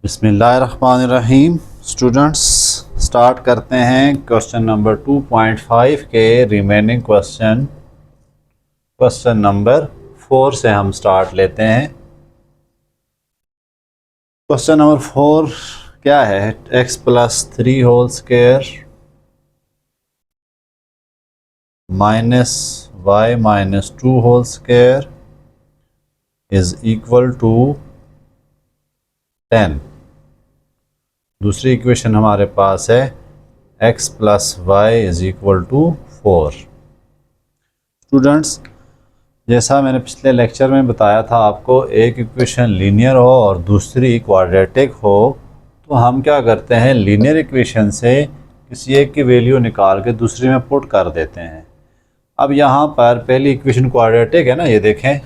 बिस्मिल्लाहिर्रहमानिर्रहीम। Students, start करते हैं क्वेश्चन नंबर 2.5 के रिमेनिंग क्वेश्चन नंबर 4 से हम स्टार्ट लेते हैं। क्वेश्चन नंबर 4 क्या है? x plus 3 whole square minus y minus 2 whole square is equal to 10। दूसरी इक्वेशन हमारे पास है x plus y is equal to 4। Students, जैसा मैंने पिछले लेक्चर में बताया था आपको, एक इक्वेशन लीनियर हो और दूसरी क्वाड्रेटिक हो तो हम क्या करते हैं, लीनियर इक्वेशन से किसी एक की वैल्यू निकाल के दूसरी में पुट कर देते हैं। अब यहाँ पर पहली इक्वेशन क्वाड्रेटिक है ना, ये देखें,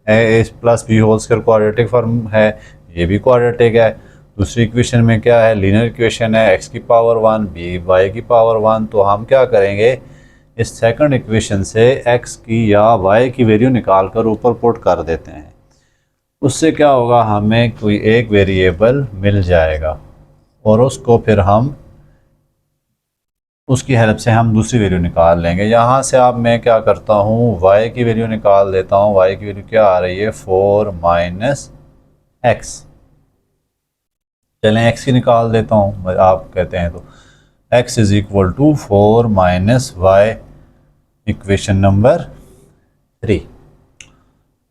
a plus b whole square quadratic form है, ये भी क्वाड्रेटिक है। दूसरी इक्वेशन में क्या है, लीनियर इक्वेशन है, x की पावर 1 b y की पावर 1। तो हम क्या करेंगे, इस सेकंड इक्वेशन से x की या y की वैल्यू निकाल कर ऊपर पुट कर देते हैं। उससे क्या होगा, हमें कोई एक वेरिएबल मिल जाएगा और उसको फिर हम उसकी हेल्प से हम दूसरी वैल्यू निकाल लेंगे। यहाँ से अब मैं क्या करता हूँ, y की वैल्यू निकाल देता हूँ। y की वैल्यू क्या आ रही है, 4 माइनस एक्स। चलें x की निकाल देता हूँ, आप कहते हैं तो x is equal to 4 minus y, equation number 3।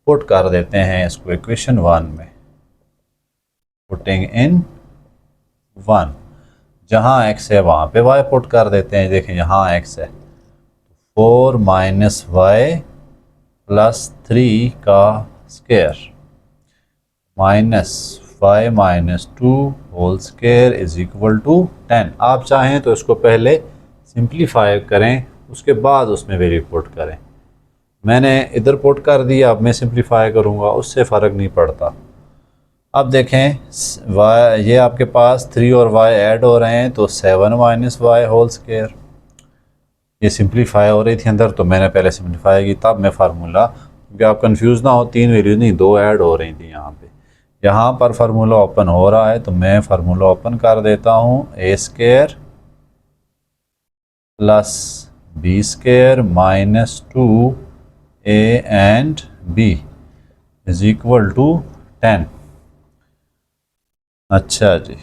Put कर देते हैं इसको इक्वेशन 1 में, पुटिंग इन 1। जहाँ x है वहाँ पे y पुट कर देते हैं। देखें यहाँ x है, 4 माइनस वाई प्लस 3 का square minus 5 minus 2 whole square is equal to 10। आप चाहें तो इसको पहले सिंप्लीफाई करें, उसके बाद उसमें वैल्यू पुट करें। मैंने इधर पुट कर दिया, अब मैं सिंप्लीफाई करूँगा, उससे फ़र्क नहीं पड़ता। अब देखें y, ये आपके पास 3 और y ऐड हो रहे हैं तो 7 माइनस वाई होल स्क्वायर, ये सिंप्लीफाई हो रही थी अंदर तो मैंने पहले सिंप्लीफाई की, तब मैं फार्मूला, क्योंकि आप कंफ्यूज ना हो, 3 वैल्यू नहीं 2 ऐड हो रही थी यहाँ पे। यहाँ पर फार्मूला ओपन हो रहा है तो मैं फार्मूला ओपन कर देता हूँ। A square plus b square minus 2 a and b is equal to 10। अच्छा जी,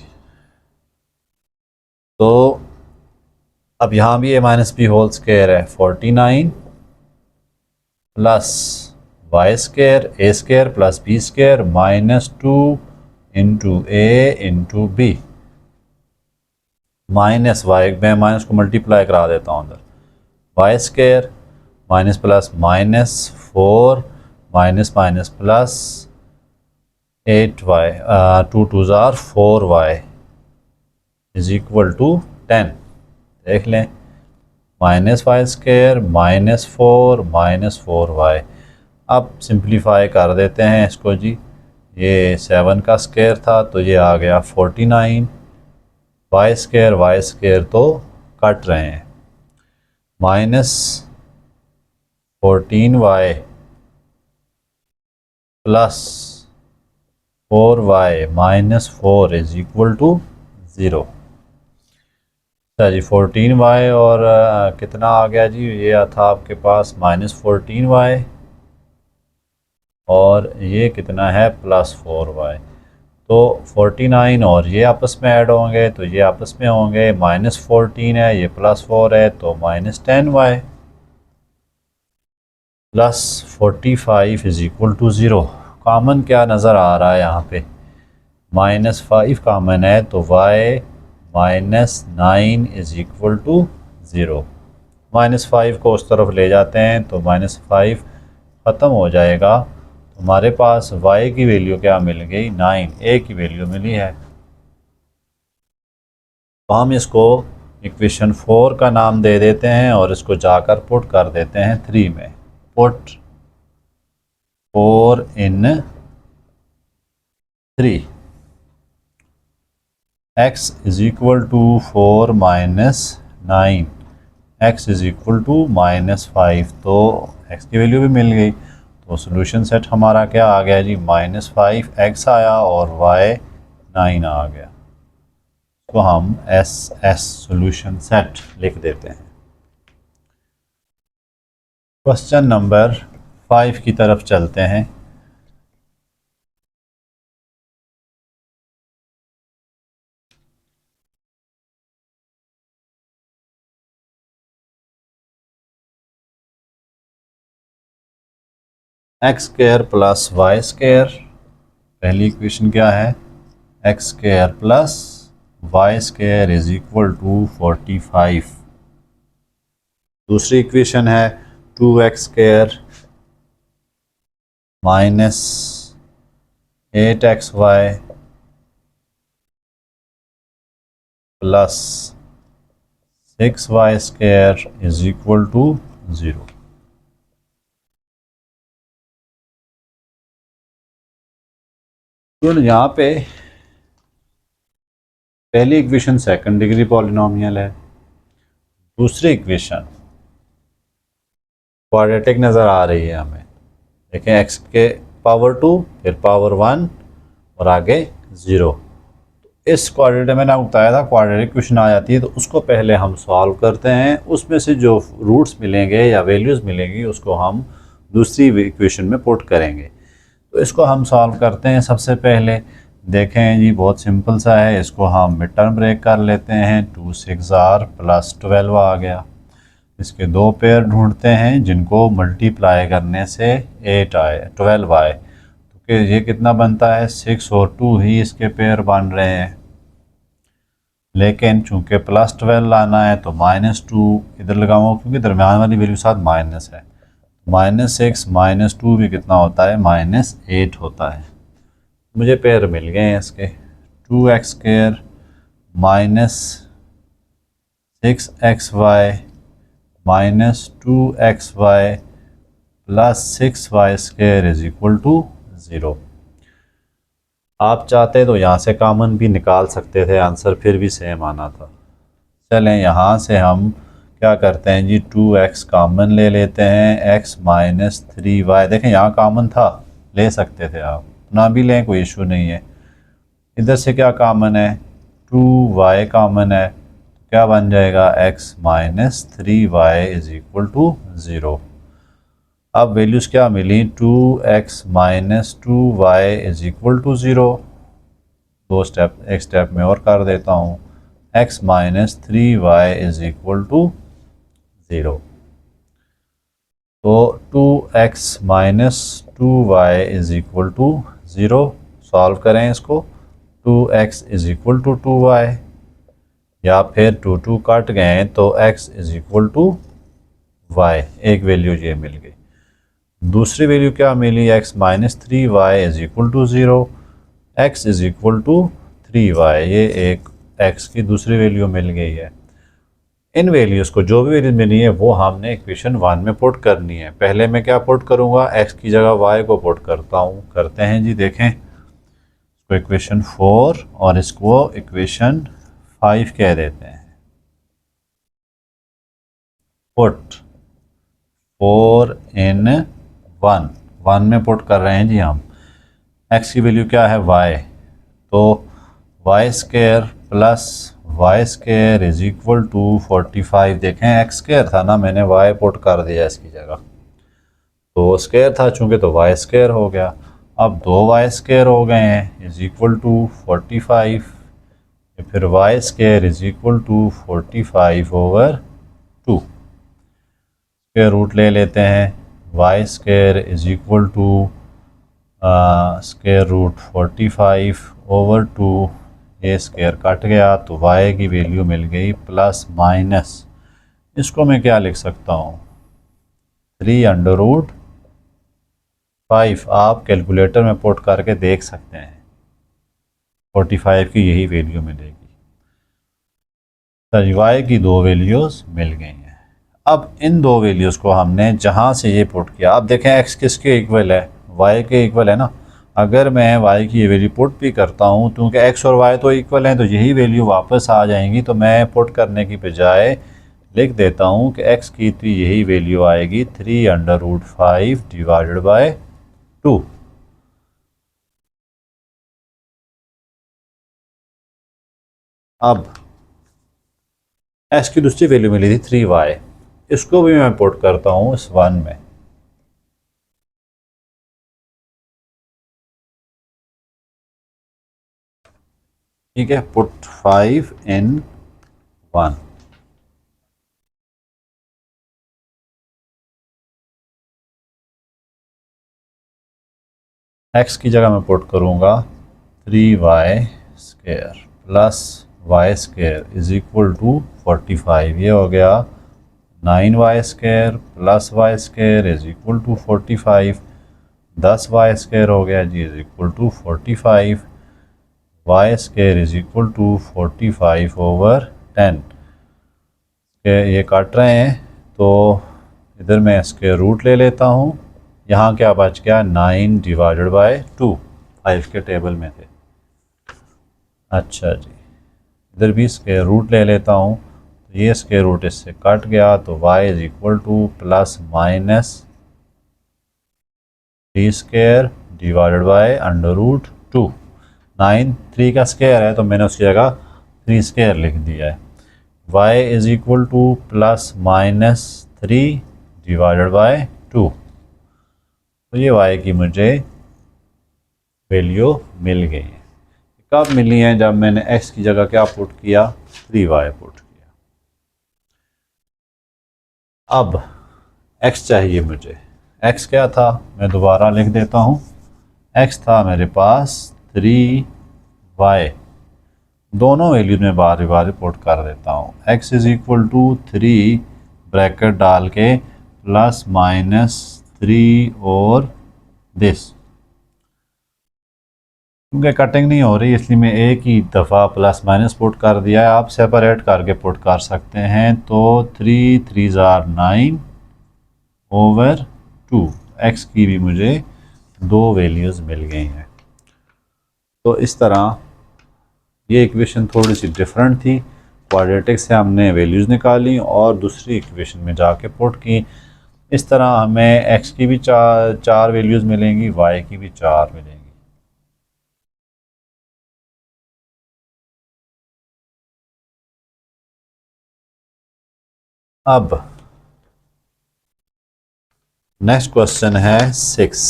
तो अब यहाँ भी a minus b whole square है, 49 plus y square a square plus b square minus 2 into a into b minus y, मैं minus को multiply करा देता हूँ अंदर, y square minus plus minus 4 minus minus plus 8 y, 2 2 ज़ार 4 Y is equal to 10। देख लें, minus y square minus 4 y. अब सिंप्लीफाई कर देते हैं इसको जी। ये 7 का स्क्वायर था तो ये आ गया 49, वाई स्क्वायर तो कट रहे हैं, minus 14 y plus 4 y minus 4 is equal to 0। अच्छा जी, 14 वाई और कितना आ गया जी, ये था आपके पास माइनस 14 वाई और ये कितना है, प्लस 4 वाई। तो 49 और ये आपस में ऐड होंगे तो ये आपस में होंगे, माइनस 14 है, ये प्लस 4 है तो minus 10 y plus 45 is equal to 0। Common क्या नज़र आ रहा है यहाँ पे, माइनस 5 कॉमन है तो y minus 9 is equal to 0। Minus 5 को उस तरफ ले जाते हैं तो माइनस 5 ख़त्म हो जाएगा। तो हमारे पास y की वैल्यू क्या मिल गई, 9, a की वैल्यू मिली है। तो हम इसको इक्वेशन 4 का नाम दे देते हैं और इसको जाकर पुट कर देते हैं 3 में। Put 4 in 3, x is equal to 4 minus 9, x is equal to minus 5। तो x की वैल्यू भी मिल गई। तो सोल्यूशन सेट हमारा क्या आ गया जी, -5x आया और y 9 आ गया। तो हम एस सॉल्यूशन सेट लिख देते हैं। क्वेश्चन नंबर 5 की तरफ चलते हैं। X square plus y square, पहली इक्वेशन क्या है, x square plus y square is equal to 45। दूसरी इक्वेशन है 2x square minus 8xy plus 6y square is equal to 0। तो यहाँ पे पहली इक्वेशन सेकंड डिग्री पॉलिनोमियल है, दूसरी इक्वेशन क्वाड्रेटिक नज़र आ रही है हमें। देखें x के पावर 2 फिर पावर 1 और आगे 0। इस क्वाड्रेटिक मैंने आपको बताया था क्वाड्रेटिक इक्वेशन आ जाती है तो उसको पहले हम सॉल्व करते हैं, उसमें से जो रूट्स मिलेंगे या वैल्यूज़ मिलेंगी उसको हम दूसरी इक्वेशन में पुट करेंगे। तो इसको हम सॉल्व करते हैं। सबसे पहले देखें जी बहुत सिंपल सा है, इसको हम मिड टर्म ब्रेक कर लेते हैं। 2 6 r प्लस 12 आ गया। इसके दो पेयर ढूंढते हैं जिनको मल्टीप्लाई करने से 8 आए 12 आए, तो ये कितना बनता है 6 और 2 ही इसके पेयर बन रहे हैं। लेकिन चूंकि प्लस 12 लाना है तो -2 इधर लगाऊंगा क्योंकि दरम्यान वाली वैल्यू साथ माइनस है। -6 -2 भी कितना होता है -8 होता है। मुझे पेयर मिल गए हैं इसके 2x square minus 6xy minus 2xy plus 6y square is equal to 0। आप चाहते तो यहाँ से कॉमन भी निकाल सकते थे, आंसर फिर भी सेम आना था। चलें यहाँ से हम क्या करते हैं जी 2x कॉमन ले लेते हैं, x माइनस 3y। देखें यहाँ कॉमन था, ले सकते थे आप, ना भी लें कोई इशू नहीं है। इधर से क्या कॉमन है 2y कॉमन है, क्या बन जाएगा x minus 3y is equal to 0। अब वैल्यूज़ क्या मिली 2x minus 2y is equal to 0। दो स्टेप एक स्टेप में और कर देता हूँ, x minus 3y is equal to 0। तो 2x minus 2y is equal to 0। Solve करें इसको, 2x is equal to 2y या फिर 2 कट गए तो x is equal to y, एक वैल्यू ये मिल गई। दूसरी वैल्यू क्या मिली x minus 3y is equal to 0, x is equal to 3y, ये एक x की दूसरी वैल्यू मिल गई है। इन वैल्यूज़ को जो भी वैल्यू मिली है वो हमने इक्वेशन 1 में पुट करनी है। पहले मैं क्या पुट करूँगा, x की जगह y को पुट करता हूँ। करते हैं जी, देखें इसको इक्वेशन 4 और इसको इक्वेशन 5 कह देते हैं। पुट 4 इन 1 में पुट कर रहे हैं जी हम। x की वैल्यू क्या है y, तो y square plus y square is equal to 45। देखें x स्क्वायर था ना, मैंने y पुट कर दिया इसकी जगह, तो स्क्वायर था चूँकि तो वाई स्क्वायर हो गया। अब 2y स्क्वायर हो गए हैं इज इक्वल टू 45, फिर y square is equal to 45 over 2। Square root ले लेते हैं, y square is equal to square root 45 over 2। ये स्क्वायर कट गया तो y की वैल्यू मिल गई प्लस माइनस, इसको मैं क्या लिख सकता हूँ 3/5। आप कैलकुलेटर में पुट करके देख सकते हैं, 45 की यही वैल्यू मिलेगी। तो y की दो वैल्यूज़ मिल गई हैं। अब इन दो वैल्यूज़ को हमने जहाँ से ये पुट किया, आप देखें x किसके इक्वल है, y के इक्वल है ना। अगर मैं y की ये वैल्यू पुट भी करता हूँ, क्योंकि x और y तो इक्वल हैं तो यही वैल्यू वापस आ जाएंगी, तो मैं पुट करने की बजाय लिख देता हूँ कि x की तो यही वैल्यू आएगी 3/5 डिवाइडेड बाय 2। अब एक्स की दूसरी वैल्यू मिली थी 3y, इसको भी मैं पुट करता हूँ इस 1 में। ठीक है, पुट 5 in 1। एक्स की जगह मैं पुट करूँगा 3y square plus y square is equal to 45। ये हो गया 9y square plus y square is equal to 45। 10y square हो गया जी is equal to 45। Y square is equal to 45 over 10। ये काट रहे हैं तो इधर मैं स्क्वायर रूट ले लेता हूँ। यहाँ क्या बच गया 9 डिवाइडेड बाय 2, 5 के टेबल में थे। अच्छा जी, इधर भी स्क्वायर रूट ले लेता हूँ, तो ये स्क्वायर रूट इससे कट गया, तो y is equal to plus minus 3 square divided by under root 2। 9 3 का स्क्वायर है तो मैंने उसकी जगह 3 स्क्वायर लिख दिया है। y is equal to plus minus 3 divided by 2। तो ये y की मुझे वैल्यू मिल गई है। कब मिली है? जब मैंने x की जगह क्या पुट किया, 3y पुट किया। अब x चाहिए मुझे। x क्या था, मैं दोबारा लिख देता हूँ। x था मेरे पास 3y, दोनों वैल्यू में बार बार पुट कर देता हूँ। x is equal to 3 bracket डाल के प्लस माइनस 3 और दिस, क्योंकि कटिंग नहीं हो रही इसलिए मैं एक ही दफ़ा प्लस माइनस पुट कर दिया है। आप सेपरेट करके पुट कर सकते हैं। तो 3 3 ज़ार 9 ओवर 2। एक्स की भी मुझे दो वैल्यूज़ मिल गई हैं। तो इस तरह ये इक्वेशन थोड़ी सी डिफरेंट थी। क्वाड्रेटिक से हमने वैल्यूज़ निकाली और दूसरी इक्वेशन में जाके पुट की। इस तरह हमें एक्स की भी चार वैल्यूज़ मिलेंगी, वाई की भी 4 मिलेंगी। अब नेक्स्ट क्वेश्चन है 6।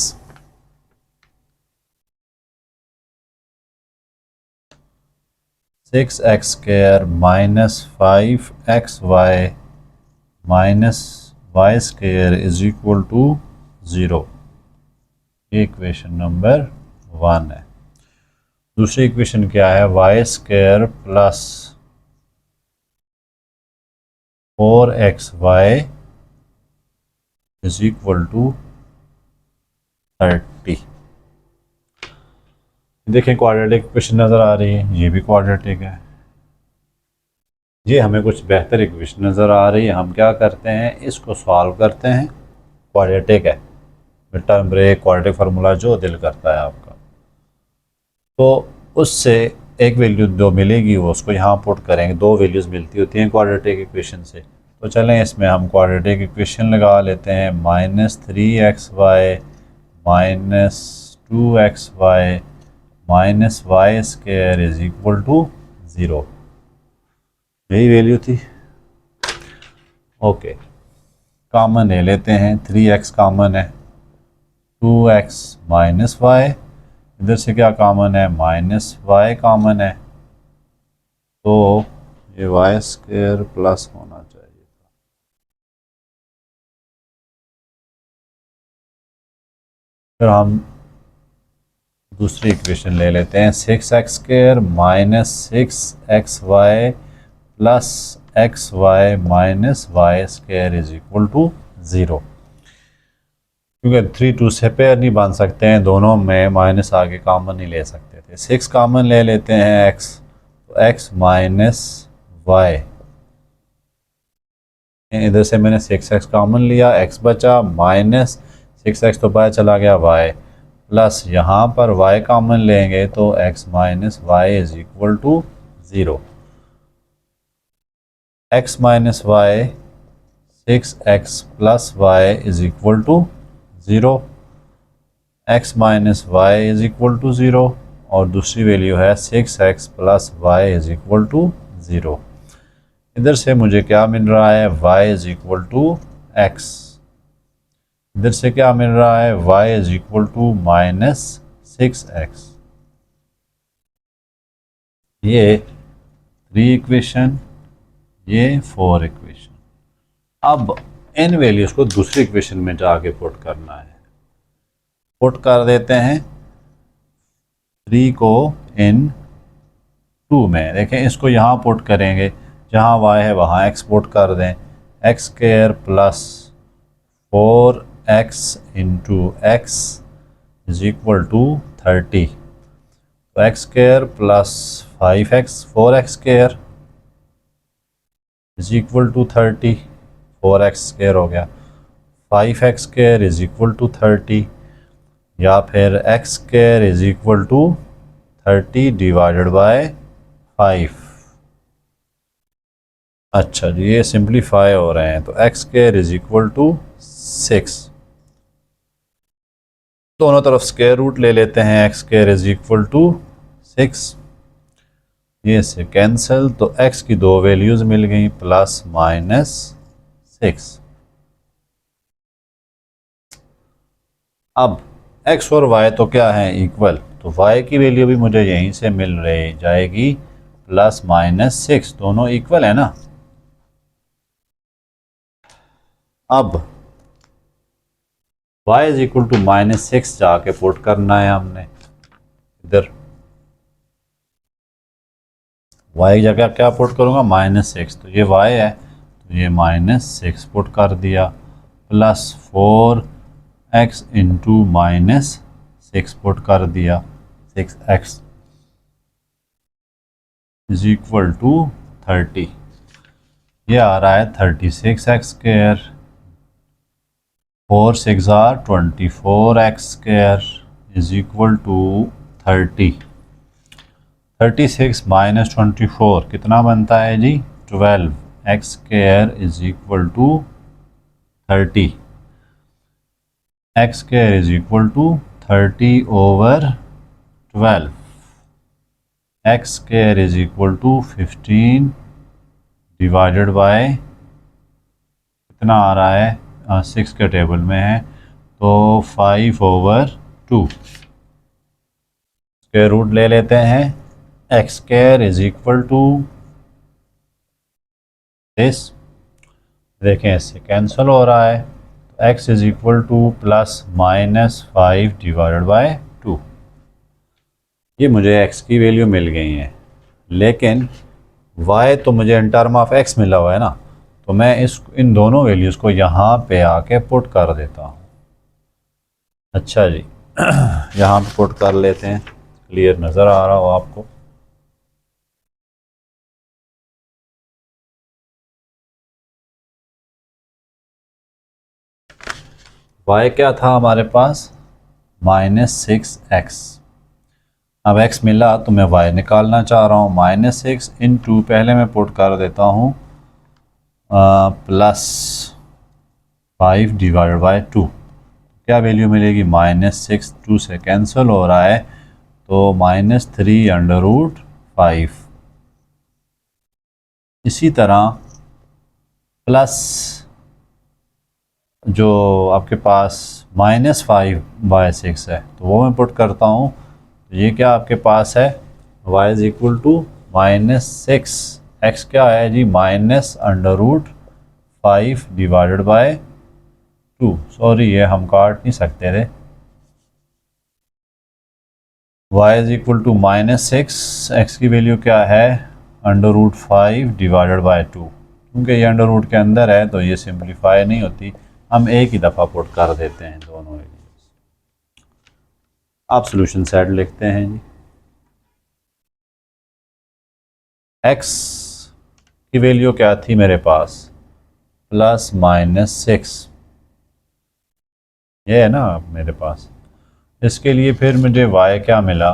6x square minus 5xy minus y square is equal to 0। ये इक्वेशन नंबर 1 है। दूसरी इक्वेशन क्या है, y square plus 4xy is equal to 30। देखें क्वाड्रेटिक इक्वेशन नज़र आ रही है, ये भी क्वाड्रेटिक है। ये हमें कुछ बेहतर इक्वेशन नज़र आ रही है। हम क्या करते हैं, इसको सॉल्व करते हैं। क्वाड्रेटिक है, mid term break, quadratic formula जो दिल करता है आपका। तो उससे एक वैल्यू जो मिलेगी वो उसको यहाँ पुट करेंगे। दो वैल्यूज़ मिलती होती हैं क्वाड्रेटिक इक्वेशन से। तो चलें इसमें हम क्वाड्रेटिक इक्वेशन लगा लेते हैं। Minus 3xy minus 2xy minus y square is equal to 0। यही वैल्यू थी। ओके, कॉमन ले लेते हैं। 3x कॉमन है, 2x माइनस वाई, इधर से क्या कॉमन है, माइनस वाई कॉमन है। तो ये वाई स्क्वायर प्लस होना चाहिए था। फिर हम दूसरी इक्वेशन ले लेते हैं। 6x square minus 6xy plus xy minus y square is equal to 0। क्योंकि 3 2 से पेयर नहीं बन सकते हैं, दोनों में माइनस आगे कॉमन नहीं ले सकते थे। 6 कॉमन ले लेते हैं x, तो x माइनस वाई, इधर से मैंने 6x कॉमन लिया, x बचा, माइनस 6x तो बाहर चला गया y, प्लस यहाँ पर y कॉमन लेंगे तो x minus y is equal to 0। x minus y 6x plus y is equal to 0। x minus y is equal to 0 और दूसरी वैल्यू है 6x plus y is equal to 0। इधर से मुझे क्या मिल रहा है, y is equal to x. इधर से क्या मिल रहा है, y is equal to -6x। ये 3 इक्वेशन, ये 4 इक्वेशन। अब इन वैल्यूज को दूसरी इक्वेशन में जाके पुट करना है। पुट कर देते हैं 3 को इन 2 में। देखें, इसको यहाँ पुट करेंगे, जहाँ y है वहाँ x पुट कर दें। X square plus 4x into x is equal to 30। तो x square plus 5x, 4x square is equal to 30। 4x square हो गया। 5x square is equal to 30, या फिर x square is equal to 30 divided by 5। अच्छा जी, ये simplify हो रहे हैं। तो x square is equal to 6। दोनों तरफ स्क्वायर रूट ले लेते हैं। X square is equal to 6, ये से कैंसिल, तो x की दो वैल्यूज मिल गई, प्लस माइनस 6। अब x और y तो क्या है, इक्वल, तो y की वैल्यू भी मुझे यहीं से मिल रही जाएगी, प्लस माइनस 6, दोनों इक्वल है ना। अब y इज इक्वल टू -6 जाके पुट करना है हमने इधर। y की जगह क्या पुट करूँगा, -6, तो ये y है, तो ये -6 पुट कर दिया, प्लस 4x इंटू -6 पुट कर दिया, 6x इज इक्वल टू 30। ये आ रहा है 36x square. 4 6 are 24x square is equal to 30। 36 minus 24 कितना बनता है जी, 12। X square is equal to 30। X square is equal to 30 over 12। X square is equal to 15 divided by कितना आ रहा है, 6 के टेबल में है, तो 5 ओवर 2। स्क्वायर रूट ले लेते हैं। X square is equal to this, देखें इससे कैंसिल हो रहा है, तो x is equal to plus -5 divided by 2। ये मुझे एक्स की वैल्यू मिल गई है, लेकिन वाई तो मुझे इन टर्म ऑफ एक्स मिला हुआ है ना, तो मैं इन दोनों वैल्यूज़ को यहाँ पे आके पुट कर देता हूँ। अच्छा जी, यहाँ पे पुट कर लेते हैं, क्लियर नज़र आ रहा हो आपको। y क्या था हमारे पास, -6x। अब x मिला तो मैं y निकालना चाह रहा हूँ। -6 इंटू, पहले मैं पुट कर देता हूँ प्लस 5 डिवाइडेड बाय 2। क्या वैल्यू मिलेगी, -6, 2 से कैंसिल हो रहा है, तो -3/5। इसी तरह प्लस जो आपके पास -5/6 है, तो वो मैं पुट करता हूँ, तो ये क्या आपके पास है, y is equal to -6, x क्या है जी, -√5 डिवाइडेड बाय 2। सॉरी, ये हम काट नहीं सकते थे। y is equal to -6, x की वैल्यू क्या है, √5 डिवाइडेड बाय 2। क्योंकि ये अंडर रूट के अंदर है तो ये सिंप्लीफाई नहीं होती, हम एक ही दफ़ा पुट कर देते हैं दोनों वैल्यूज। आप सोल्यूशन सेट लिखते हैं जी। x की वैल्यू क्या थी मेरे पास, +-6, ये है ना मेरे पास। इसके लिए फिर मुझे y क्या मिला,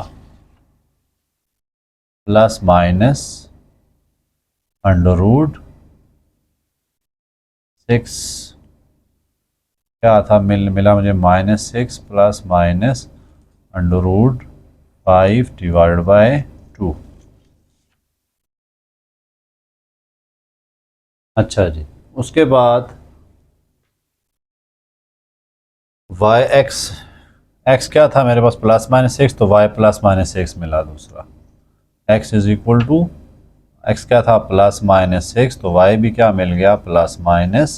+-√6 क्या था, मिला मुझे -6 +-√5 5 डिवाइडेड बाय 2। अच्छा जी, उसके बाद वाई एक्स क्या था मेरे पास, प्लस माइनस सिक्स, तो वाई प्लस माइनस सिक्स मिला दूसरा। X is equal to, x क्या था प्लस माइनस सिक्स, तो वाई भी क्या मिल गया प्लस माइनस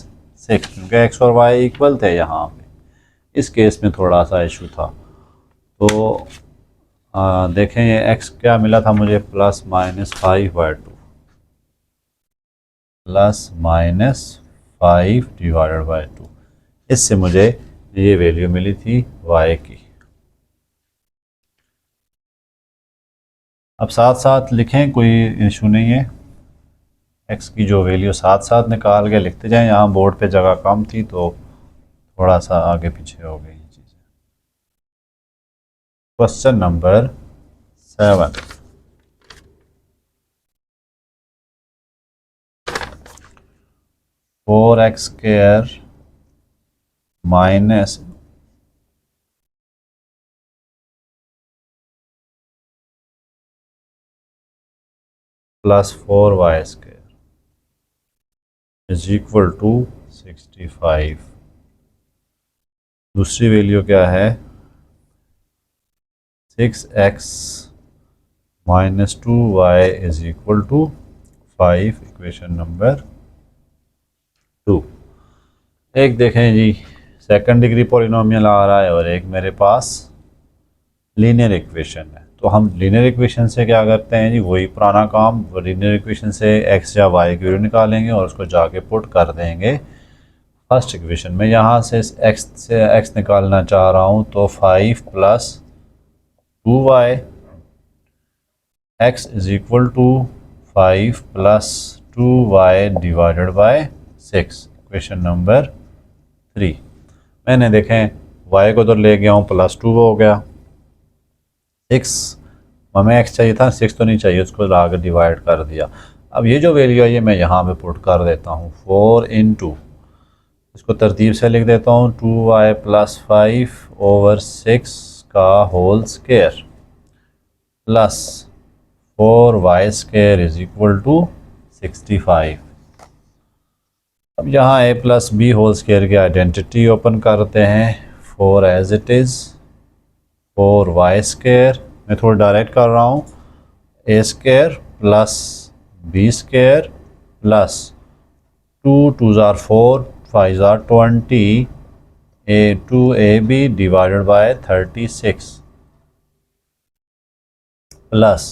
सिक्स, क्योंकि एक्स और वाई इक्वल थे यहाँ पे। इस केस में थोड़ा सा इशू था। तो देखें ये एक्स क्या मिला था मुझे, plus minus 5/2, plus minus 5 divided by 2। इससे मुझे ये वैल्यू मिली थी वाई की। अब साथ साथ लिखें, कोई इशू नहीं है। एक्स की जो वैल्यू साथ साथ निकाल के लिखते जाएं। यहाँ बोर्ड पे जगह कम थी तो थोड़ा सा आगे पीछे हो गई चीज़ें। Question number 7, 4x² minus +4y² is equal to 65। दूसरी वैल्यू क्या है, 6x minus 2y is equal to 5। Equation number 2। एक देखें जी, सेकंड डिग्री पॉलिनोमियल आ रहा है और एक मेरे पास लीनियर इक्वेशन है। तो हम लीनियर इक्वेशन से क्या करते हैं जी, वही पुराना काम, लीनियर इक्वेशन से एक्स या वाई की वैल्यू निकालेंगे और उसको जाके पुट कर देंगे फर्स्ट इक्वेशन में। यहाँ से एक्स निकालना चाह रहा हूँ, तो 5 plus 2y x is equal to 5 plus 2y divided by 6। Equation number 3। मैंने देखें y को तो ले गया हूँ, +2 हो गया। 6 हमें x चाहिए था, 6 तो नहीं चाहिए, उसको लाकर डिवाइड कर दिया। अब ये जो वैल्यू है ये मैं यहाँ पे पुट कर देता हूँ, 4 इंटू, इसको तरतीब से लिख देता हूँ, 2y प्लस 5/6 का whole square plus 4y² is equal to 65। अब यहाँ a plus b whole square की आइडेंटिटी ओपन करते हैं। 4 एज इट इज़, 4y², मैं थोड़ा डायरेक्ट कर रहा हूँ, a² प्लस b² प्लस 2 2 ज़ार 4 5 ज़ार 20 2ab divided by 36 plus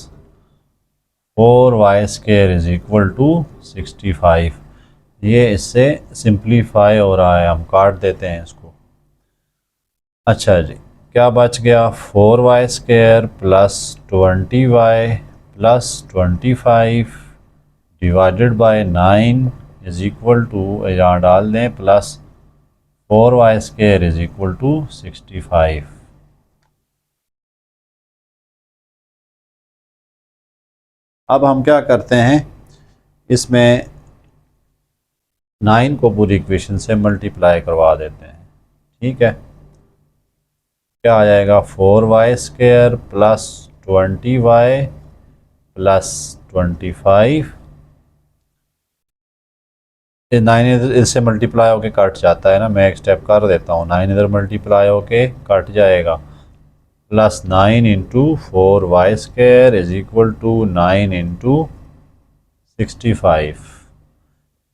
4y² is equal to 65। ये इससे सिंप्लीफाई हो रहा है, हम काट देते हैं इसको। अच्छा जी, क्या बच गया, 4y² plus 20y plus 25 divided by 9 is equal to, यहाँ डाल दें, plus 4y² is equal to 65। अब हम क्या करते हैं, इसमें 9 को पूरी इक्वेशन से मल्टीप्लाई करवा देते हैं। ठीक है, क्या आ जाएगा, 4y² प्लस 20y प्लस 25। 9 इससे मल्टीप्लाई होके कट जाता है ना, मैं एक स्टेप कर देता हूँ, 9 इधर मल्टीप्लाई होके कट जाएगा, plus 9 into 4y² is equal to 9 into 65।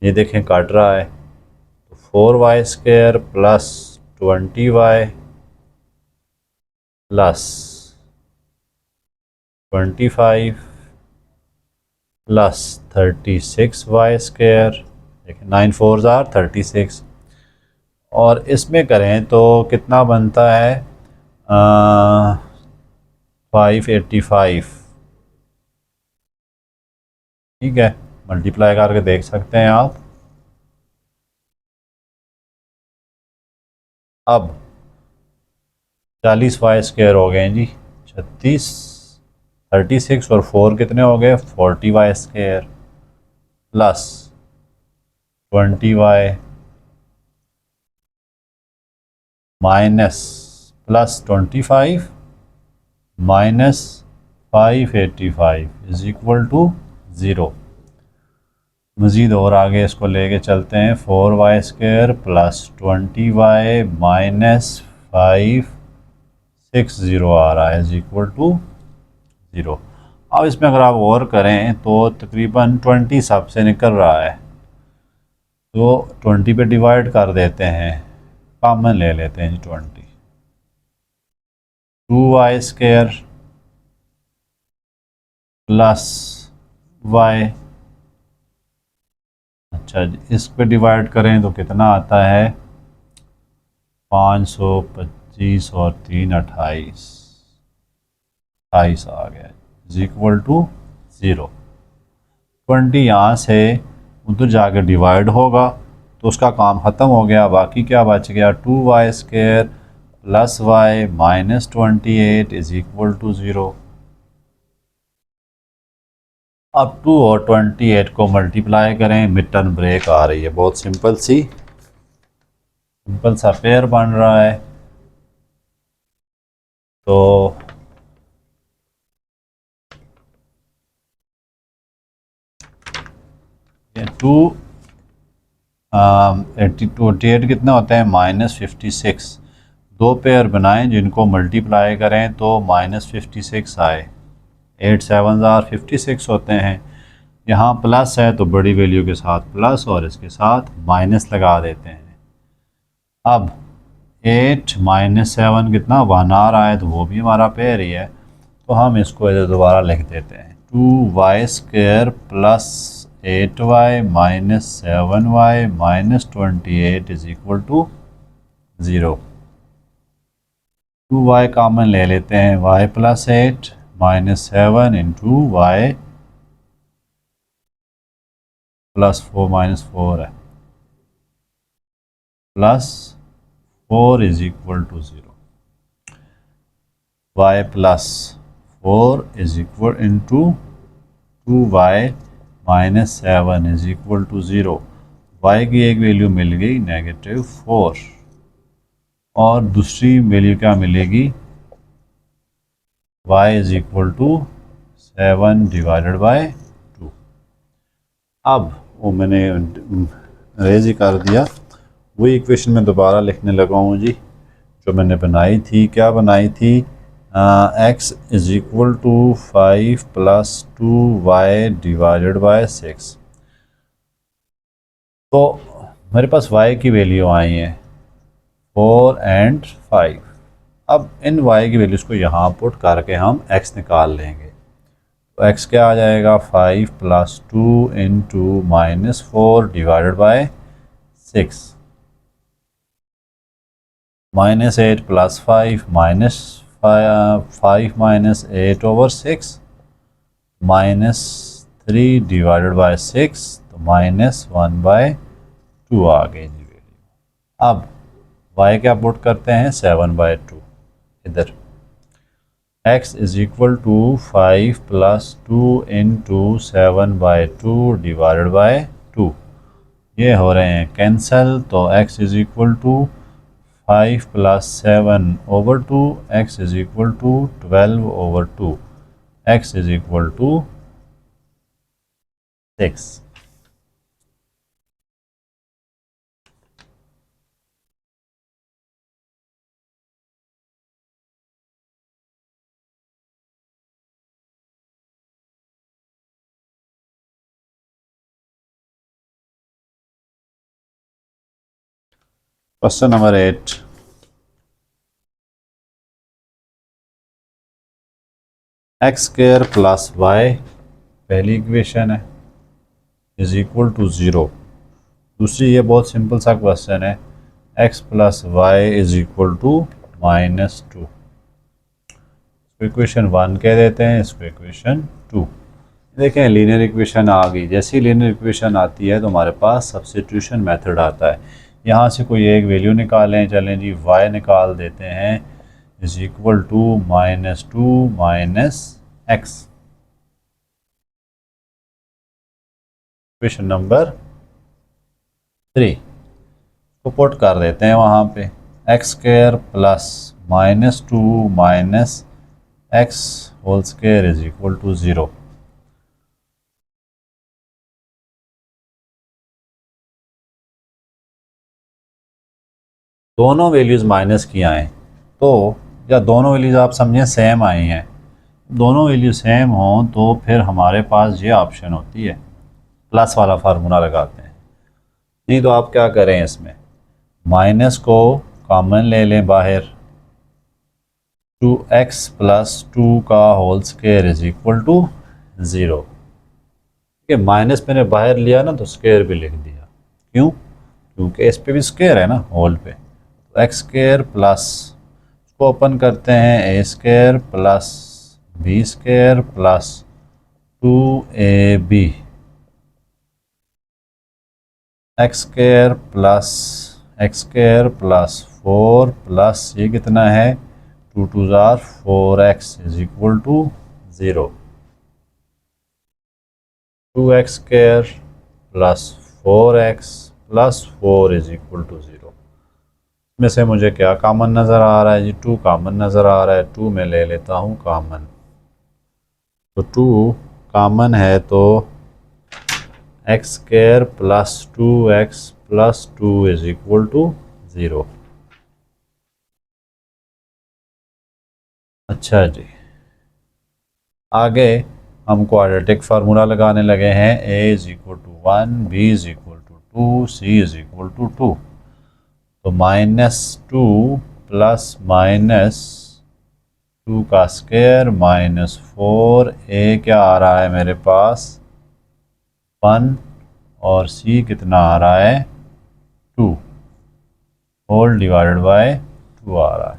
ये देखें कट रहा है, तो 4y² plus 20y plus 25 plus 36y², देखिए 9 4 ज़ार 36, और इसमें करें तो कितना बनता है, 585। ठीक है, मल्टीप्लाई करके देख सकते हैं आप। अब 40y² हो गए जी 36, 36 और 4 कितने हो गए, 40y² plus 20y minus plus 25 minus 585 is equal to 0। मज़ीद और आगे इसको लेके चलते हैं। 4y² प्लस 20y माइनस 560 आ रहा है इज इक्वल टू 0। अब इसमें अगर आप और करें तो तकरीबन 20 सबसे निकल रहा है, तो 20 पे डिवाइड कर देते हैं, कॉमन ले लेते हैं जी 20। 2y² प्लस y, अच्छा जी इस पे डिवाइड करें तो कितना आता है 525 और 3 28 आ गया इज इक्वल टू 0। 20 यहाँ से उधर जाकर डिवाइड होगा तो उसका काम ख़त्म हो गया। बाकी क्या बच गया 2y² plus y minus 28 is equal to 0। अब 2 और 28 को मल्टीप्लाई करें, मिड टर्म ब्रेक आ रही है, बहुत सिंपल सा पेयर बन रहा है। तो 28 कितना होता है -56। दो पेयर बनाएं जिनको मल्टीप्लाई करें तो -56 आए। 8 7 56 होते हैं। यहाँ प्लस है तो बड़ी वैल्यू के साथ प्लस और इसके साथ माइनस लगा देते हैं। अब 8 माइनस 7 कितना 1 आ रहा है, तो वो भी हमारा पेयर ही है, तो हम इसको इधर दोबारा लिख देते हैं। 2y² plus 8y minus 7y minus 28 is equal to 0। 2y common ले लेते हैं, y plus 8 minus 7 into y plus 4 minus 4 है, plus 4 is equal to 0। y plus 4 is equal into 2y minus 7 is equal to 0। y की एक value मिल गई -4 और दूसरी value क्या मिलेगी y is equal to 7 divided by 2। अब वो मैंने रेज ही कर दिया, वही इक्वेशन में दोबारा लिखने लगा हूँ जी, जो मैंने बनाई थी। क्या बनाई थी, x is equal to 5 plus 2y divided by 6। तो मेरे पास y की वैल्यू आई है 4 एंड 5। अब इन y की वैल्यूज़ को यहाँ पुट करके हम x निकाल लेंगे, तो x क्या आ जाएगा 5 plus 2 into -4 divided by 6, -8 plus 5 minus 5 minus 8 over 6 -3 divided by 6, तो -1/2 आ गई जी वैल्यू। अब y क्या पुट करते हैं 7/2 इधर। x is equal to 5 plus 2 into 7/2 divided by 2, ये हो रहे हैं कैंसल, तो x is equal to 5 plus 7 over 2, x is equal to 12 over 2, x is equal to 6। Question number 8, x² plus y पहली इक्वेशन है इज इक्वल टू 0। दूसरी ये बहुत सिंपल सा क्वेश्चन है, x plus y is equal to -2। इसको equation 1 कह देते हैं, इसको इक्वेशन 2। देखें लीनियर इक्वेशन आ गई। जैसे ही लीनियर इक्वेशन आती है तो हमारे पास सब्स्टिट्यूशन मेथड आता है। यहाँ से कोई एक वैल्यू निकालें, चलें जी y निकाल देते हैं is equal to -2 minus x। Equation number 3 को पुट कर देते हैं वहाँ पे, x² plus -2 minus x whole square is equal to 0। दोनों वैल्यूज़ माइनस की आए तो, या दोनों वैल्यूज़ आप समझें सेम आई हैं, दोनों वैल्यू सेम हों तो फिर हमारे पास ये ऑप्शन होती है, प्लस वाला फार्मूला लगाते हैं। नहीं तो आप क्या करें, इसमें माइनस को कॉमन ले लें बाहर, 2x प्लस 2 का whole square is equal to 0। ये माइनस मैंने बाहर लिया ना तो स्क्वायर भी लिख दिया, क्यों? क्योंकि इस पे भी स्क्वायर है ना होल पे। तो एक्स स्क्वायर प्लस, इसको ओपन करते हैं, a square plus b square plus 2ab, x square plus 4 plus ये कितना है, 2 2 ज़ार 4x is equal to 0। 2x square plus 4x plus 4 is equal to 0। इसमें से मुझे क्या कॉमन नज़र आ रहा है जी, 2 कॉमन नज़र आ रहा है, 2 में ले लेता हूँ कॉमन, तो 2 कॉमन है तो x square plus 2x plus 2 is equal to 0। अच्छा जी, आगे हम क्वाड्रेटिक फार्मूला लगाने लगे हैं, a is equal to 1, b is equal to 2, c is equal to 2। तो -2 प्लस -2 का स्क्वायर -4, a क्या आ रहा है मेरे पास 1, और c कितना आ रहा है 2, होल डिवाइडेड बाय 2 आ रहा है।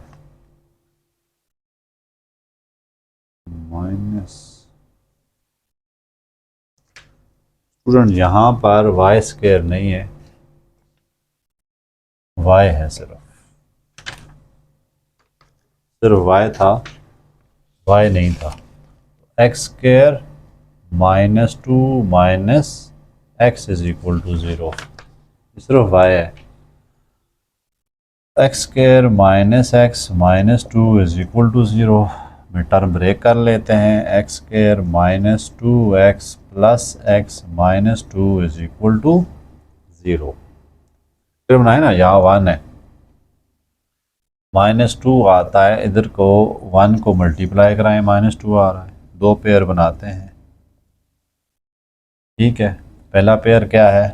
स्टूडेंट यहाँ पर वाई स्क्वायर नहीं है, वाई है, सिर्फ वाई था, वाई नहीं था। X square -2 minus x is equal to 0, सिर्फ वाई है। X square minus x minus 2 is equal to 0, में टर्म ब्रेक कर लेते हैं, x square -2x plus x minus 2 is equal to 0। फिर बनाए ना, यहाँ 1 है, -2 आता है, इधर को 1 को मल्टीप्लाई कराएं, -2 आ रहा है, दो पेयर बनाते हैं। ठीक है, पहला पेयर क्या है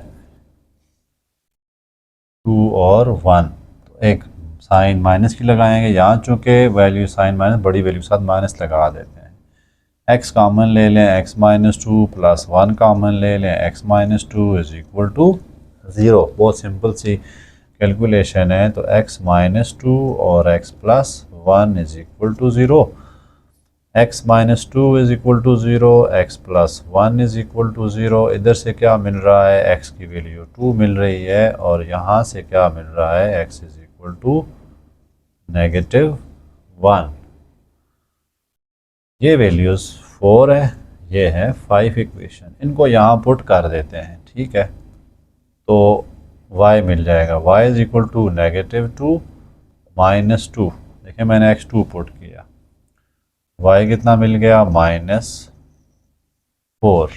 2 और 1, तो एक साइन माइनस की लगाएंगे, यहाँ चूँकि वैल्यू साइन माइनस बड़ी वैल्यू के साथ माइनस लगा देते हैं। x कॉमन ले लें, x -2 प्लस 1 कॉमन ले लें, x -2 इज इक्वल टू 0। बहुत सिंपल सी कैलकुलेशन है। तो x -2 और x plus 1 is equal to 0, x -2 is equal to 0, x plus 1 is equal to 0। इधर से क्या मिल रहा है, x की वैल्यू 2 मिल रही है, और यहाँ से क्या मिल रहा है, x इज इक्वल टू -1। ये वैल्यूज़ 4 है, ये है 5 इक्वेशन, इनको यहाँ पुट कर देते हैं। ठीक है, तो y मिल जाएगा, y इज इक्वल टू -2 -2, देखिए मैंने x2 पुट किया, y कितना मिल गया -4।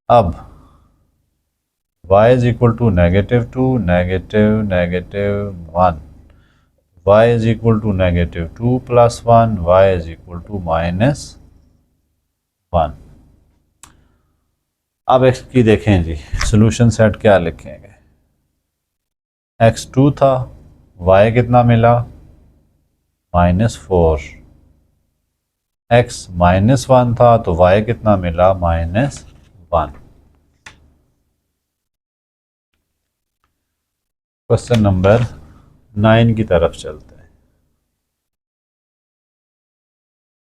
अब y is equal to -2 -1, y is equal to -2 plus 1, y is equal to -1। अब x की देखें जी, सोल्यूशन सेट क्या लिखेंगे, x2 था, y कितना मिला -4, x -1 था तो y कितना मिला -1। क्वेश्चन नंबर 9 की तरफ चलते हैं।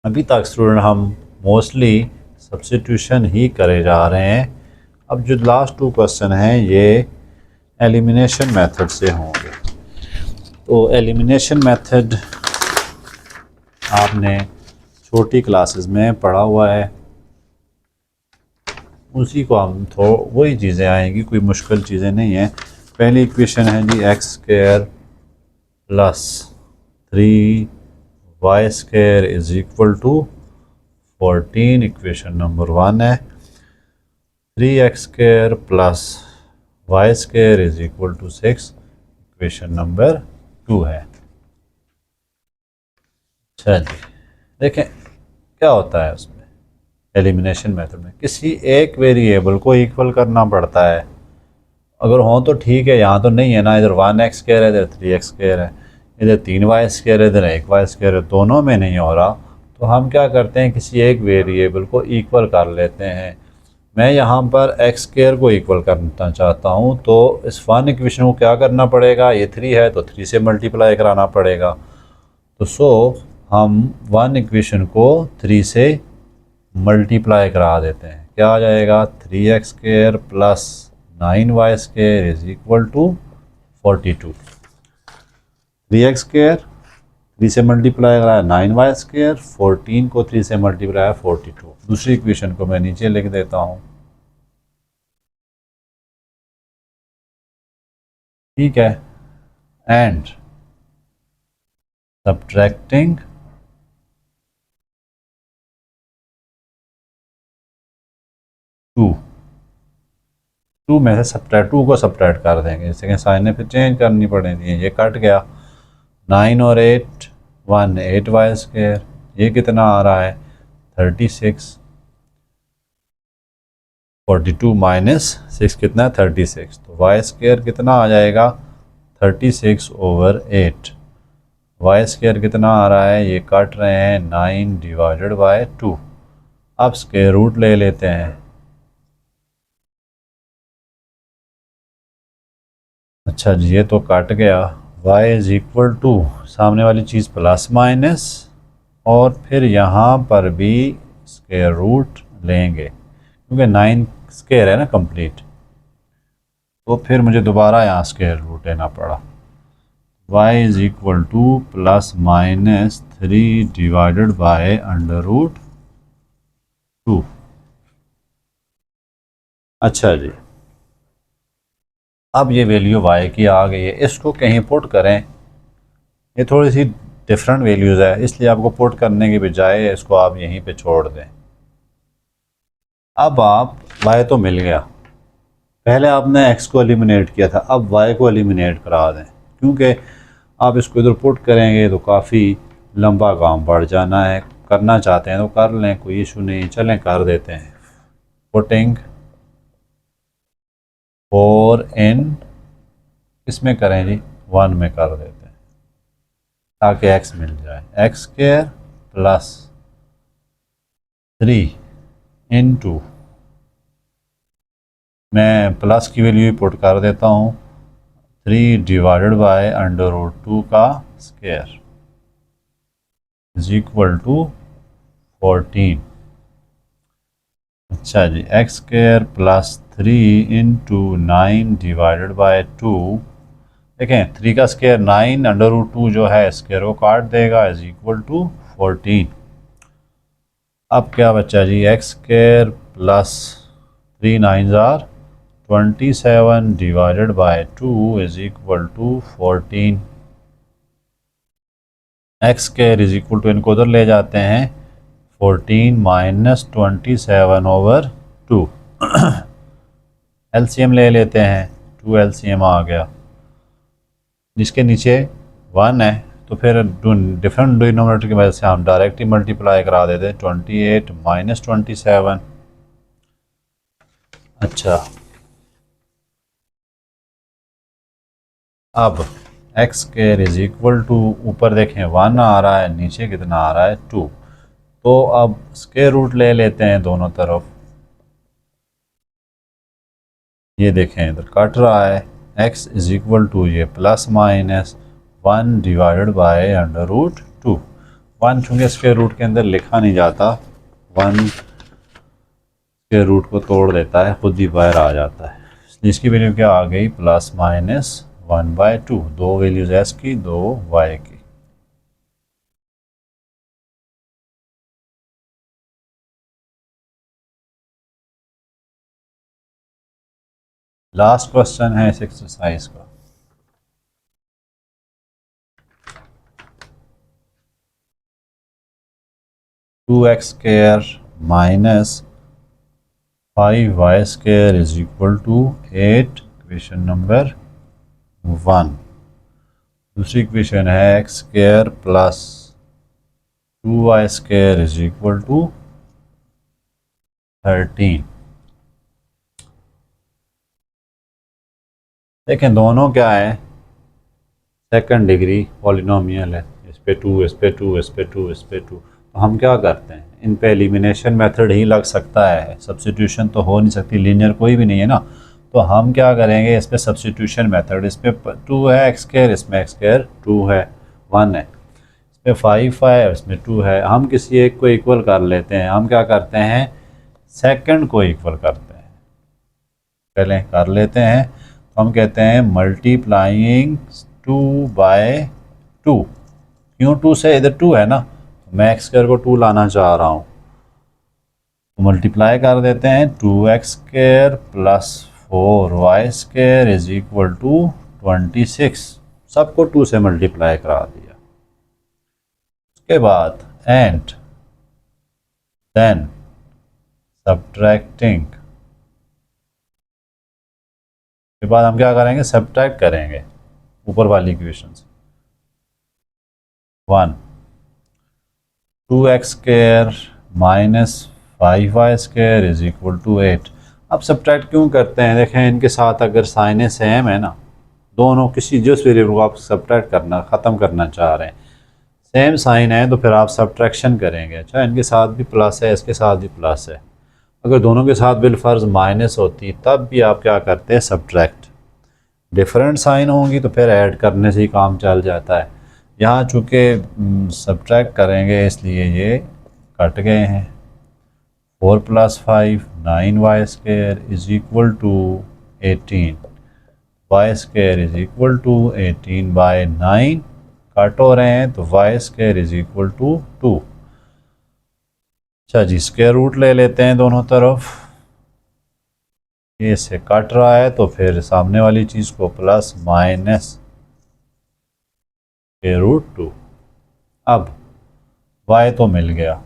अभी तक स्टूडेंट हम मोस्टली सब्स्टिट्यूशन ही करे जा रहे हैं। अब जो लास्ट 2 क्वेश्चन हैं ये एलिमिनेशन मेथड से होंगे। तो एलिमिनेशन मेथड आपने छोटी क्लासेस में पढ़ा हुआ है, उसी को हम वही चीज़ें आएंगी, कोई मुश्किल चीज़ें नहीं हैं। पहली इक्वेशन है जी x² plus 3 y square is equal to 14, equation number 1 है। 3x square plus y square is equal to 6, equation number 2 है। अच्छा जी, देखें क्या होता है उसमें एलिमिनेशन मेथड में, किसी एक वेरिएबल को इक्वल करना पड़ता है। अगर हो तो ठीक है, यहाँ तो नहीं है ना, इधर 1x स्क्वायर है, इधर 3x स्क्वायर है, इधर 3y स्क्वायर है, इधर 1y स्क्वायर है, दोनों में नहीं हो रहा। तो हम क्या करते हैं, किसी एक वेरिएबल को इक्वल कर लेते हैं। मैं यहाँ पर x स्क्वायर को इक्वल करना चाहता हूँ, तो इस वन इक्वेशन को क्या करना पड़ेगा, ये 3 है तो 3 से मल्टीप्लाई कराना पड़ेगा। तो हम वन इक्वेशन को 3 से मल्टीप्लाई करा देते हैं। क्या आ जाएगा, 3x square plus 9y square is equal to 42। 3x square 3 से मल्टीप्लाई कराया 9y स्क्वायर, 14 को 3 से मल्टीप्लाई 42। दूसरी इक्वेशन को मैं नीचे लिख देता हूँ। ठीक है, एंड सब्ट्रैक्टिंग 2 में से सब्ट्रैक्ट 2 को सब्ट्रैक्ट कर देंगे, जैसे कि साइन ने फिर चेंज करनी पड़ेगी। ये कट गया, 9 और 8 1 8y स्क्वायर, ये कितना आ रहा है 36, 42 माइनस 6 कितना है 36, तो वाई स्क्वायर कितना आ जाएगा 36 ओवर 8। वाई स्क्वायर कितना आ रहा है, ये काट रहे हैं 9 डिवाइडेड बाय 2। अब स्क्वायर रूट ले लेते हैं। अच्छा जी, ये तो काट गया। y इज इक्वल टू सामने वाली चीज़ प्लस माइनस, और फिर यहाँ पर भी स्क्वायर रूट लेंगे क्योंकि 9 स्क्वायर है ना कंप्लीट, तो फिर मुझे दोबारा यहाँ स्क्वायर रूट लेना पड़ा। y is equal to plus minus 3 divided by under root 2। अच्छा जी, अब ये वैल्यू y की आ गई है, इसको कहीं पुट करें। ये थोड़ी सी डिफरेंट वैल्यूज़ है, इसलिए आपको पुट करने की बजाय इसको आप यहीं पे छोड़ दें। अब आप y तो मिल गया, पहले आपने x को एलिमिनेट किया था, अब y को एलिमिनेट करा दें, क्योंकि आप इसको इधर पुट करेंगे तो काफ़ी लंबा काम बढ़ जाना है। करना चाहते हैं तो कर लें, कोई इशू नहीं, चलें कर देते हैं। पुटिंग 4 इन किस में करें जी, 1 में कर देते हैं ताकि x मिल जाए। एक्स स्क्वायर प्लस 3 इंटू, मैं प्लस की वैल्यू पुट कर देता हूँ, 3 डिवाइडेड बाय अंडर रूट 2 का स्क्वायर इज इक्वल टू 14। अच्छा जी, x square plus 3 into 9 divided by 2, देखें 3 का स्क्वायर 9 अंडर रूट 2 जो है स्क्वायर को काट देगा, इज इक्वल टू 14। अब क्या बचा जी, एक्स स्क्वायर प्लस 3 9 जार 27 divided by 2 is equal to 14। X square is equal to, इनको उधर ले जाते हैं, 14 माइनस 27 ओवर 2। एलसीएम ले लेते हैं, 2 एलसीएम आ गया, जिसके नीचे 1 है, तो फिर डिफरेंट डिनोमिनेटर की वजह से हम डायरेक्ट ही मल्टीप्लाई करा देते हैं, 28 माइनस 27। अच्छा, अब x square is equal to, ऊपर देखें 1 आ रहा है, नीचे कितना आ रहा है 2, तो अब स्क्वायर रूट ले लेते हैं दोनों तरफ। ये देखें इधर कट रहा है, x इज इक्वल टू ये plus minus 1 divided by under root 2। 1 चूँकि स्क्वायर रूट के अंदर लिखा नहीं जाता, 1 स्क्वायर रूट को तोड़ देता है, खुद ही बाहर आ जाता है, जिसकी वैल्यू क्या आ गई, प्लस माइनस 1/2। दो वैल्यूज x की, दो y की। लास्ट क्वेश्चन है इस एक्सरसाइज का। 2x² minus 5y² is equal to 8, equation number 1। दूसरी इक्वेशन है x² plus 2y² is equal to 13। देखें दोनों क्या है, सेकंड डिग्री पॉलिनोमियल है, इस पे 2, इस पे 2, इस पे 2, इस पे 2। तो हम क्या करते हैं, इन पे एलिमिनेशन मेथड ही लग सकता है, सब्स्टिट्यूशन तो हो नहीं सकती, लीनियर कोई भी नहीं है ना। तो हम क्या करेंगे, इस पे सब्स्टिट्यूशन मेथड, इस पे 2 है x², इसमें x² 2 है 1 है, इस पे 5 है, इसमें 2 है। हम किसी एक को इक्वल कर लेते हैं, हम क्या करते हैं, सेकंड को इक्वल करते हैं, पहले कर लेते हैं। तो हम कहते हैं मल्टीप्लाइंग 2 बाय 2। क्यों 2 से, इधर 2 है ना, मैं x² को 2 लाना चाह रहा हूँ, तो मल्टीप्लाई कर देते हैं 2x² plus 4y² is equal to 26। सबको 2 से मल्टीप्लाई करा दिया। उसके बाद एंड देन सब्ट्रैक्टिंग के बाद हम क्या करेंगे, सब्ट्रैक्ट करेंगे ऊपर वाली इक्वेशन से 1 2x² minus 5y² is equal to 8। अब सब्ट्रैक्ट क्यों करते हैं, देखें इनके साथ अगर साइनें सेम है ना, दोनों किसी जिस वेरिएबल को आप सब्ट्रैक्ट करना ख़त्म करना चाह रहे हैं, सेम साइन है, तो फिर आप सब्ट्रैक्शन करेंगे। अच्छा इनके साथ भी प्लस है, इसके साथ भी प्लस है, अगर दोनों के साथ बिलफर्ज माइनस होती तब भी आप क्या करते हैं, सब्ट्रैक्ट। डिफरेंट साइन होंगी तो फिर ऐड करने से ही काम चल जाता है। यहाँ चूँकि सब्ट्रैक्ट करेंगे इसलिए ये कट गए हैं। 4 + 5 9y² is equal to 18, y² is equal to 18/9 cut हो रहे हैं, तो y² इज इक्वल टू 2। अच्छा जी, स्क्वायर रूट ले लेते हैं दोनों तरफ, ये से कट रहा है तो फिर सामने वाली चीज़ को प्लस माइनस √2। अब y तो मिल गया,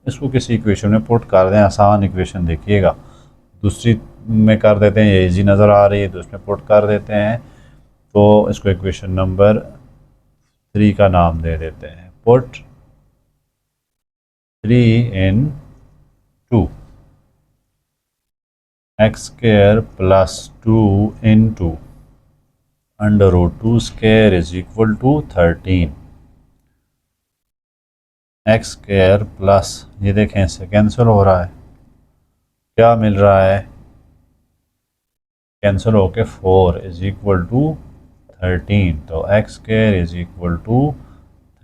इसको किसी इक्वेशन में पुट कर दें, आसान इक्वेशन देखिएगा। दूसरी में कर देते हैं, ये इजी नज़र आ रही है तो इसमें पुट कर देते हैं। तो इसको इक्वेशन नंबर 3 का नाम दे देते हैं, put 3 in 2 x² plus 2 into √2² is equal to 13। x² plus, ये देखें इससे कैंसिल हो रहा है, क्या मिल रहा है, कैंसिल होके 4 इज इक्वल टू 13। तो x² is equal to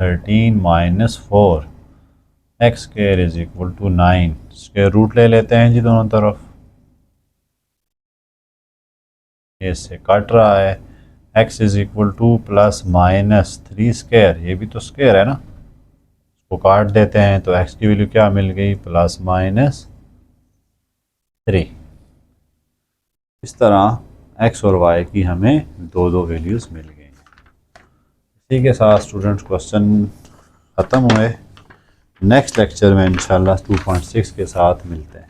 13 minus 4, x² is equal to 9। Square root ले लेते हैं जी दोनों तरफ, इससे कट रहा है, x is equal to plus minus 3², ये भी तो स्क्वायर है ना, इसको काट देते हैं तो x की वैल्यू क्या मिल गई, प्लस माइनस 3। इस तरह x और y की हमें दो वैल्यूज़ मिल गई। इसी के साथ स्टूडेंट्स क्वेश्चन ख़त्म हुए। नेक्स्ट लेक्चर में इंशाल्लाह 2.6 के साथ मिलते हैं।